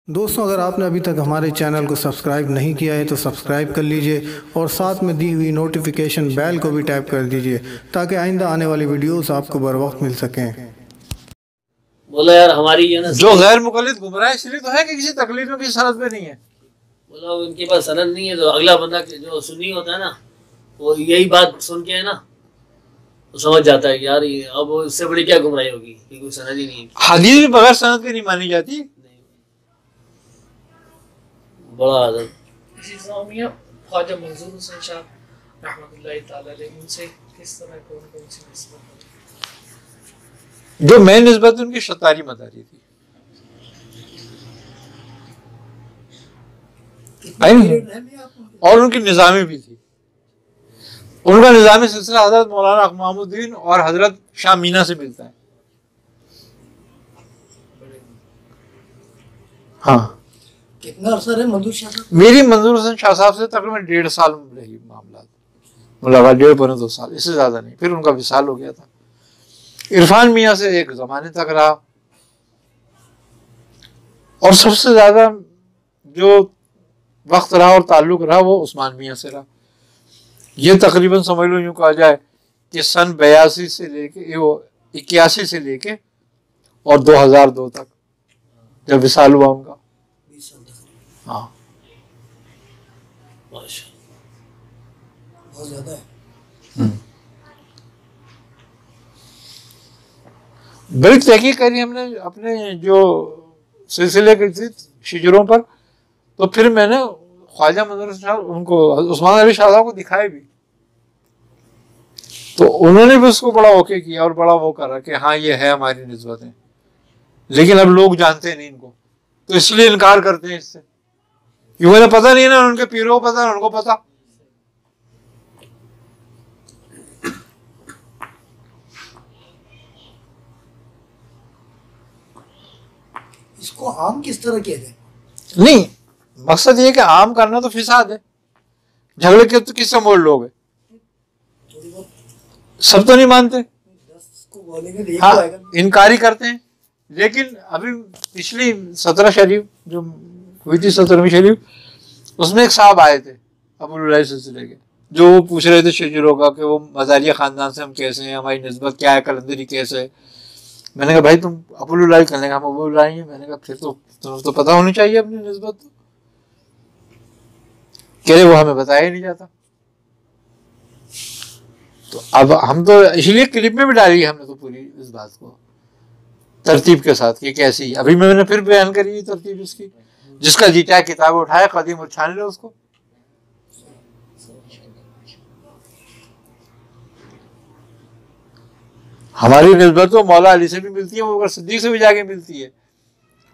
दोस्तों, अगर आपने अभी तक हमारे चैनल को सब्सक्राइब नहीं किया है तो सब्सक्राइब कर लीजिए और साथ में दी हुई नोटिफिकेशन बेल को भी टैप कर दीजिए ताकि आइंदा आने वाली वीडियोस आपको बर वक्त मिल सकें। बोला यार हमारी ये ना जो गैर मुकल्लिद गुमराह इसलिए तो है कि किसी तकलीफ की सनद में नहीं है। बोला उनके पास सनद नहीं है तो अगला बंदा जो सुन्नी होता है ना वो यही बात सुन के है ना तो समझ जाता है कि यार ये अब इससे बड़ी क्या गुमराही होगी कि कोई सनद ही नहीं है। हदीस भी बगैर सनद के नहीं मानी जाती। बड़ा आदत ख्वाजा मंजूर हुसैन शाह रहमतुल्लाहि ताला अलैहि उनसे किस तरह कौन सी निस्बत जो मेन निस्बत उनकी शतारी मदारी थी। और उनकी निज़ामी भी थी। उनका निज़ामी सिलसिला हजरत मौलाना अकमामुद्दीन और हजरत शाह मीना से मिलता है। हाँ, कितना अरसा रहे मंजूर शाह साहब? मेरी मंजूर हसन शाह साहब से तकरीबन 1.5 साल रही मामला, मुलाकात 1.5-2 साल, इससे ज्यादा नहीं। फिर उनका विसाल हो गया था। इरफान मियाँ से एक जमाने तक रहा और सबसे ज्यादा जो वक्त रहा और ताल्लुक रहा वो उस्मान मियाँ से रहा। ये तकरीबन समझ लो यूँ कहा जाए कि सन 82 से लेके वो 81 से लेके और 2002 तक जब विसाल हुआ उनका। हाँ, बहुत ज्यादा है। बड़ी तहकीक करी हमने अपने जो सिलसिले की थी शिजरों पर। तो फिर मैंने ख्वाजा मंजूर साहब उनको उस्मान अली शाह साहब को दिखाए भी, तो उन्होंने भी उसको बड़ा ओके किया और बड़ा वो करा कि हाँ ये है हमारी निस्बतें। लेकिन अब लोग जानते नहीं इनको, तो इसलिए इनकार करते हैं इससे। क्योंकि उन्हें पता नहीं ना, उनके पीरों को पता, उनको पता। इसको आम किस तरह किया जाए? नहीं, मकसद ये कि आम करना तो फिसाद है। झगड़े के तो किससे मोड़ लोगे? सब तो नहीं मानते। 10 को बोलेंगे तो एक हाँ, तो आएगा। इनकारी करते हैं। लेकिन अभी पिछली 17 शरीफ जो हुई थी, 17वीं शरीफ, उसमें एक साहब आए थे अबुल सिलसिले के, जो वो पूछ रहे थे शिजरों का कि वो मजारिया खानदान से हम कैसे हैं, हमारी निस्बत क्या है, कलंदरी कैसे है। मैंने कहा भाई तुम अबुल कहने का हम अबुल हैं। मैंने कहा फिर तो तुम्हें तो पता होनी चाहिए अपनी निस्बत। कह रहे वो हमें बताया ही नहीं जाता। तो अब हम तो इसलिए क्लिप में भी डाली है हमने तो पूरी इस बात को तरतीब के साथ कि कैसी। अभी मैंने फिर बयान करी तरतीब इसकी। जिसका जी चाहे किताब उठाए कदीम और छान ले उसको। हमारी निस्बत तो मौला अली से भी मिलती है, वो अगर सिद्दीक से भी जाके मिलती है।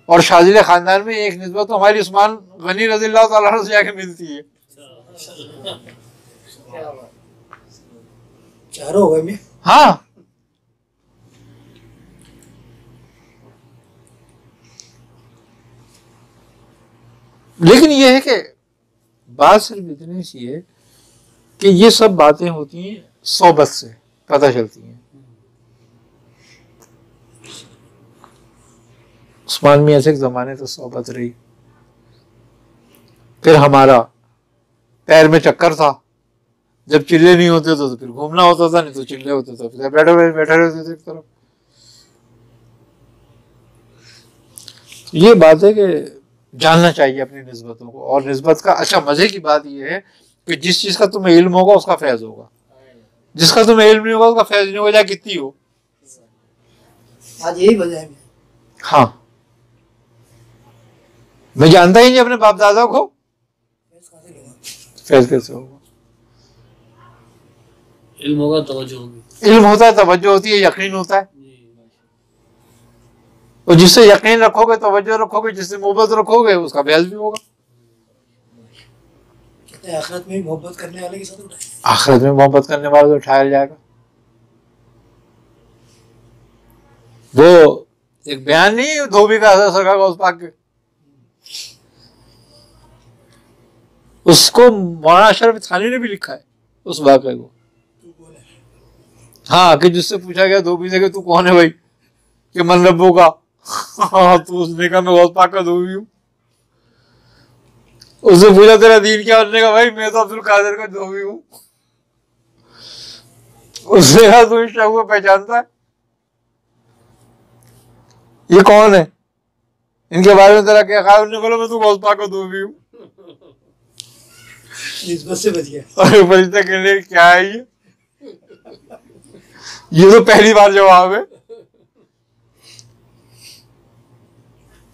और शाजिले खानदान में एक निस्बत तो हमारी उस्मान गनी रज़ियल्लाहु ताला अन्हु से जाके मिलती है। चारों हुए में। हाँ, लेकिन यह है कि बात सिर्फ इतनी सी है कि ये सब बातें होती हैं सोबत से पता चलती हैं। उस्मान मियां से एक जमाने तो सोबत रही। फिर हमारा पैर में चक्कर था। जब चिल्ले नहीं होते तो फिर घूमना होता था, नहीं तो चिल्ले होते थे फिर बैठे रहते थे एक तरफ। ये बात है कि जानना चाहिए अपनी निस्बतों को। और निस्बत का अच्छा मजे की बात यह है कि जिस चीज का तुम्हें इल्म होगा उसका फैज होगा, जिसका तुम्हें इल्म नहीं होगा उसका फैज नहीं होगा, चाहे कितनी हो। आज यही वजह है। हाँ, मैं जानता ही नहीं अपने बाप दादा को, फैज कैसे होगा? इल्म होगा तवज्जो होगी। इल्म होता है, तवज्जो होती है, यकीन होता है। तो जिससे यकीन रखोगे, तवज्जो रखोगे, जिससे मोहब्बत रखोगे, उसका फैज भी होगा। आखिरत में मोहब्बत करने वाले के साथ उठाए। आखिरत में मोहब्बत करने वाले को उठाया जाएगा। वो एक बयान नहीं धोबी का सरकार का उस पाक के, उसको मौलाना अशरफ थानी ने भी लिखा है उस वाक़े को। हाँ, कि जिससे पूछा गया धोबी से कि तू कौन है भाई, कि मन रब्बो का। हाँ, तो उसने कहा मैं गौस पाक का धोबी हूँ। उससे पूछा तेरा दीन क्या? उसने कहा भाई मैं तो अब्दुल कादिर का धोबी हूँ। उसने कहा तू इस शख्स को पहचानता है? ये कौन है? इनके बारे में तेरा क्या ख्याल? उन्होंने बोला मैं तो गौस पाक का धोबी हूँ। निस्बत से बच गया। और फरिश्ता कहने क्या है ये तो पहली बार जवाब है।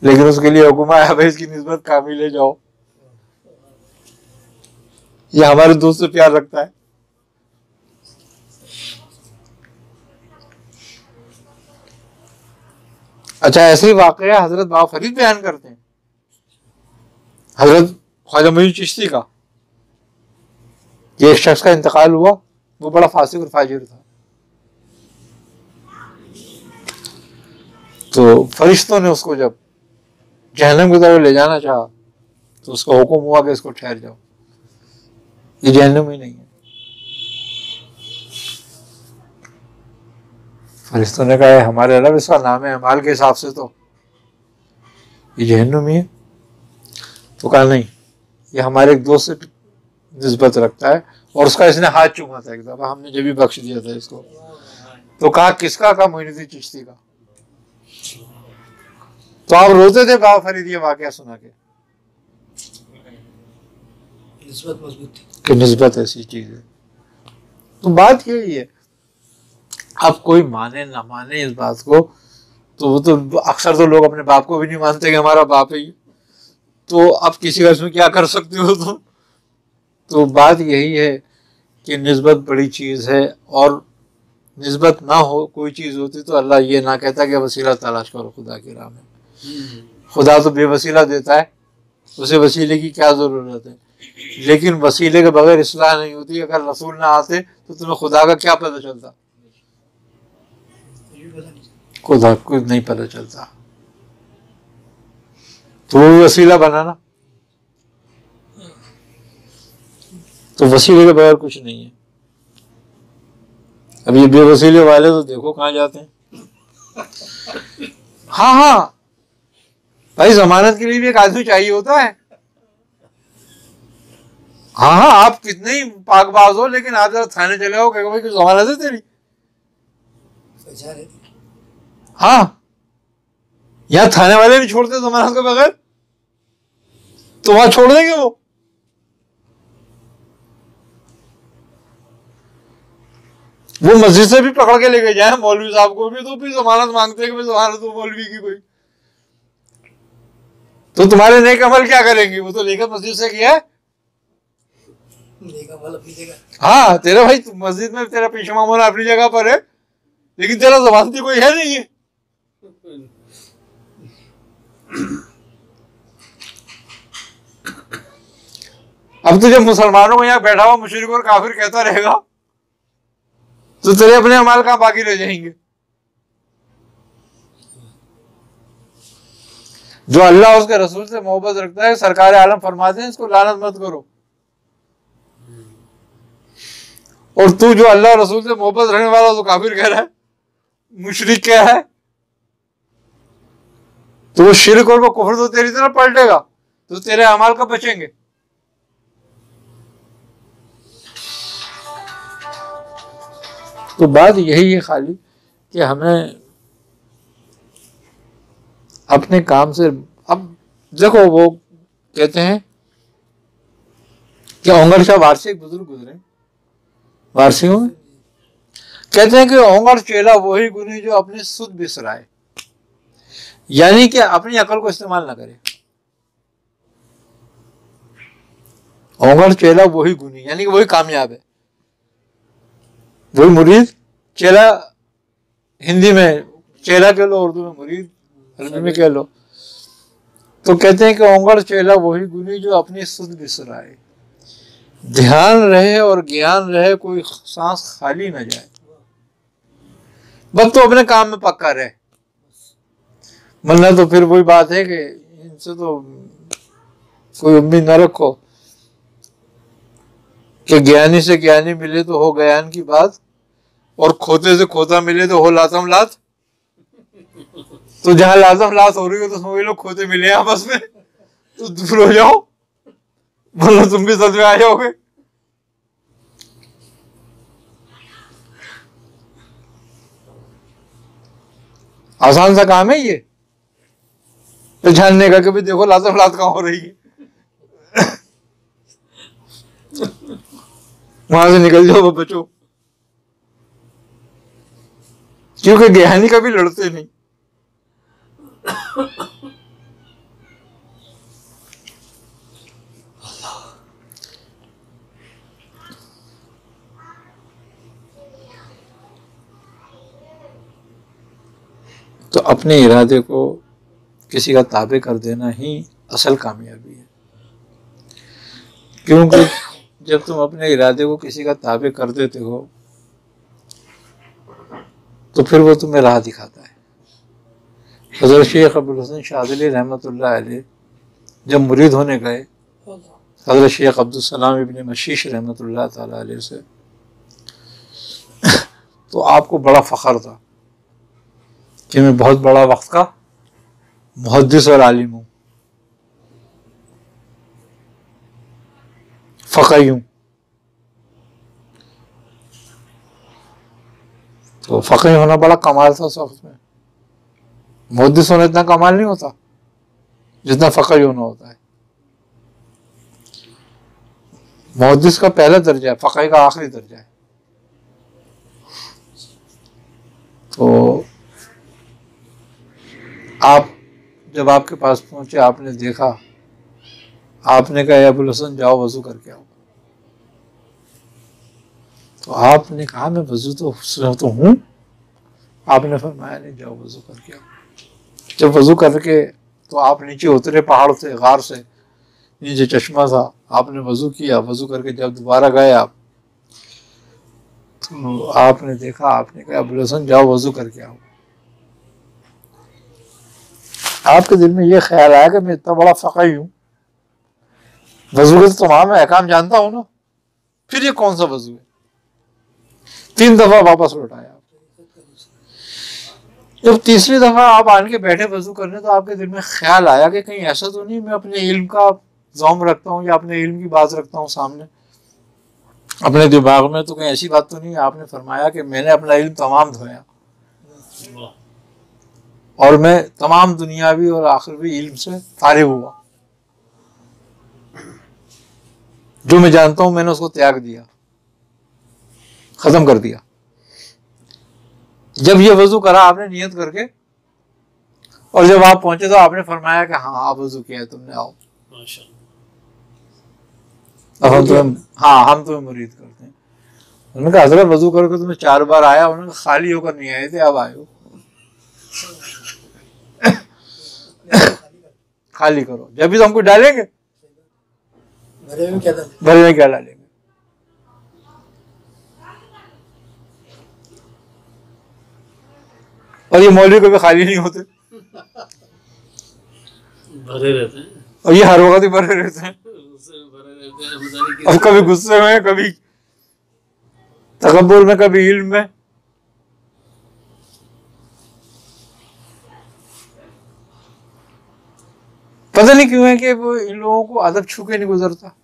लेकिन उसके लिए हुक्म आया भाई इसकी निस्बत कामिल ले जाओ, ये हमारे दोस्त से प्यार रखता है। अच्छा, ऐसे ही वाकया हजरत बाबा फरीद बयान करते हैं, हजरत ख्वाजा मोइन चिश्ती का। एक शख्स का इंतकाल हुआ, वो बड़ा फासिक और फाजिर था। तो फरिश्तों ने उसको जब जहन्नम की तरफ ले जाना चाहा तो उसका हुक्म हुआ कि इसको ठहर जाओ, ये जहन्नम ही नहीं है। फरिश्तों ने कहा हमारे रब इसका नाम है अमाल के हिसाब से तो ये जहन्नुम ही है। तो कहा नहीं, ये हमारे एक दोस्त से निस्बत रखता है और उसका इसने हाथ चूमा था एक दफा, हमने जब भी बख्श दिया था इसको। तो कहा किसका? कहा मोइनुद्दीन चिश्ती का। तो आप रोते थे बाबा फरीद ये वाकया सुना के? निस्बत मजबूत थी कि निस्बत ऐसी चीज है। तो बात यही है, अब कोई माने ना माने इस बात को, तो वो तो अक्सर तो लोग अपने बाप को भी नहीं मानते कि हमारा बाप है ये, तो अब किसी का इसमें क्या कर सकते हो तुम? तो बात यही है कि निस्बत बड़ी चीज है, और निस्बत ना हो कोई चीज होती तो अल्लाह ये ना कहता कि वसीला तलाश करो खुदा की राह में। खुदा तो बेवसीला देता है, उसे वसीले की क्या जरूरत है। लेकिन वसीले के बगैर इस्लाह नहीं होती। अगर रसूल ना आते तो तुम्हें खुदा का क्या पता चलता? खुदा कुछ नहीं पता चलता। तो वो वसीला बनाना, तो वसीले के बगैर कुछ नहीं है। अब ये बेवसीले वाले तो देखो कहाँ जाते हैं। हाँ हाँ भाई, जमानत के लिए भी एक आदमी चाहिए होता है। हाँ हाँ, आप कितने ही पाकबाज हो, लेकिन आप जरा थाने चले हो, कहोगे भाई जमानत है तेरी? हाँ, यहाँ थाने वाले नहीं छोड़ते जमानत के बगैर, तो वहां छोड़ देंगे वो। मस्जिद से भी पकड़ के लेके जाए मौलवी साहब को भी, तो भी जमानत मांगते हैं कि जमानत हो मौलवी की कोई। तो तुम्हारे नेक अमल क्या करेंगे? वो तो लेकर मस्जिद से किया है, हाँ तेरा भाई मस्जिद में तेरा पेशा मामूला अपनी जगह पर है, लेकिन तेरा जमानती कोई है नहीं है। अब तो जब मुसलमानों को यहाँ बैठा हुआ मुशरिक और काफिर कहता रहेगा तो तेरे अपने अमाल कहाँ बाकी रह जाएंगे। जो अल्लाह उसके रसूल से मोहब्बत रखता है, सरकार आलम फरमाते हैं इसको लानत मत करो। और तू जो अल्लाह रसूल से मोहब्बत रखने वाला तो काफिर कह रहा है, मुशरिक क्या है, तो वो शिरक और वो कुफ्र तो तेरी तरफ पलटेगा, तो तेरे अमाल कब बचेंगे? तो बात यही है खाली कि हमें अपने काम से, अब देखो वो कहते हैं कि ओंगर शाह वारसी एक बुजुर्ग गुजरे वारसियों में, कहते हैं कि ओंगर चेला वही गुनी जो अपनी सुध बिसराए, यानी कि अपनी अकल को इस्तेमाल ना करे। ओंगर चेला वही गुनी यानी कि वही कामयाब है, वही मुरीद। चेला हिंदी में चेला कह लो, उर्दू में मुरीद, अरबी में कह लो। तो कहते हैं कि ओंगर चेला वही गुनी जो अपनी सुध बिसराए, ध्यान रहे और ज्ञान रहे, कोई सांस खाली ना जाए। बस तो अपने काम में पक्का रहे, वरना तो फिर वही बात है कि इनसे तो कोई उम्मीद न रखो कि ज्ञानी से ज्ञानी मिले तो हो ज्ञान की बात, और खोते से खोता मिले तो हो लातम लात। तो जहां लातम लात हो रही हो तो समझ लो खोते मिले आपस में, तो दूर हो जाओ। बोलो तुम भी सच में आ जाओगे। आसान सा काम है ये, तो जानने का कि भी देखो लात कहाँ हो रही है। वहां से निकल जाओ, बचो। क्योंकि ज्ञानी कभी लड़ते नहीं। तो अपने इरादे को किसी का ताबे कर देना ही असल कामयाबी है। क्योंकि जब तुम अपने इरादे को किसी का ताबे कर देते हो तो फिर वो तुम्हें राह दिखाता है। हज़रत शेख अब्दुल हसन शाज़िली रहमतुल्लाह अलैह जब मुरीद होने गए हज़रत शेख अब्दुल सलाम इब्न मशीश रहमतुल्लाह ताला अलैह से, तो आपको बड़ा फ़ख्र था कि मैं बहुत बड़ा वक्त का मुहद्दिस और आलिम हूँ, फ़क़ीह हूँ। तो फ़क़ीह होना बड़ा कमाल था उस वक्त में। मुहद्दिस होना इतना कमाल नहीं होता जितना फ़क़ीह होना होता है। मुहद्दिस का पहला दर्जा है, फ़क़ीह का आखिरी दर्जा है। तो आप जब आपके पास पहुंचे, आपने देखा, आपने कहा अबुल हसन जाओ वजू करके आओ। तो आपने कहा मैं वजू तो हूँ। आपने फरमाया नहीं, जाओ वजू करके आओ। जब वजू करके तो आप नीचे उतरे पहाड़ से, गार से, नीचे चश्मा था, आपने वजू किया। वजू करके जब दोबारा गए आप, तो आपने देखा, आपने कहा अबुल हसन जाओ वजू करके आओ। आपके दिल में ये ख्याल आया कि मैं इतना बड़ा फ़क़ीह हूँ, वजू के तो तमाम अहकाम जानता हूँ ना, फिर ये कौन सा वजू है। 3 दफा वापस लौटाया। जब तीसरी दफा आप आन के बैठे वजू करने, तो आपके दिल में ख्याल आया कि कहीं ऐसा तो नहीं मैं अपने इल्म का ज़ौम रखता हूँ या अपने इल्म की बात रखता हूँ सामने अपने दिमाग में, तो कहीं ऐसी बात तो नहीं। आपने फरमाया कि मैंने अपना इल्म तमाम धोया और मैं तमाम दुनियावी और आखिरी इल्म से फारिग हुआ। जो मैं जानता हूं मैंने उसको त्याग दिया, खत्म कर दिया। जब ये वजू करा आपने नियत करके, और जब आप पहुंचे तो आपने फरमाया कि हाँ आप वजू किया है तुमने, आओ। अब हम तुम्हें मुरीद करते हैं। उन्होंने कहा हजरत वजू करके तुम्हें 4 बार आया। उन्होंने कहा खाली होकर नहीं आए थे, अब आए हो। खाली करो, जब भी तो हमको डालेंगे, भरे में क्या डालेंगे? भरे में क्या डालेंगे? और ये मौलवी कभी खाली नहीं होते, भरे रहते हैं, और ये हर वक्त ही भरे रहते हैं। और कभी गुस्से में, कभी तकब्बुर में, कभी इल्म में। पता नहीं क्यों है कि वो इन लोगों को अदब छू के नहीं गुजरता।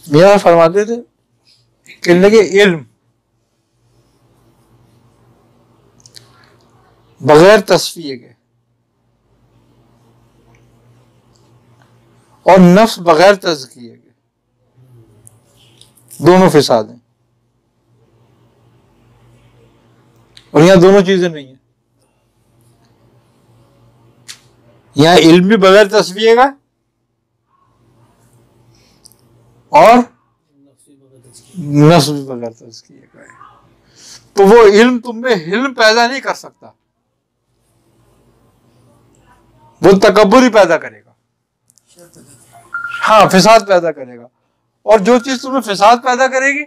मियां फरमाते थे कहने लगे इल्म बगैर तस्फिये के और नफ्स बगैर तज़किये के दोनों फिसाद हैं, और यहां दोनों चीजें नहीं है। यहां इल्म भी बगैर तस्फिये का और नफ्स भी बगैर तज़किये का है। तो वो इल्म तुम में हिल्म पैदा नहीं कर सकता, वो तकब्बुर ही पैदा करेगा। हाँ, फिसाद पैदा करेगा। और जो चीज तुम्हें फिसाद पैदा करेगी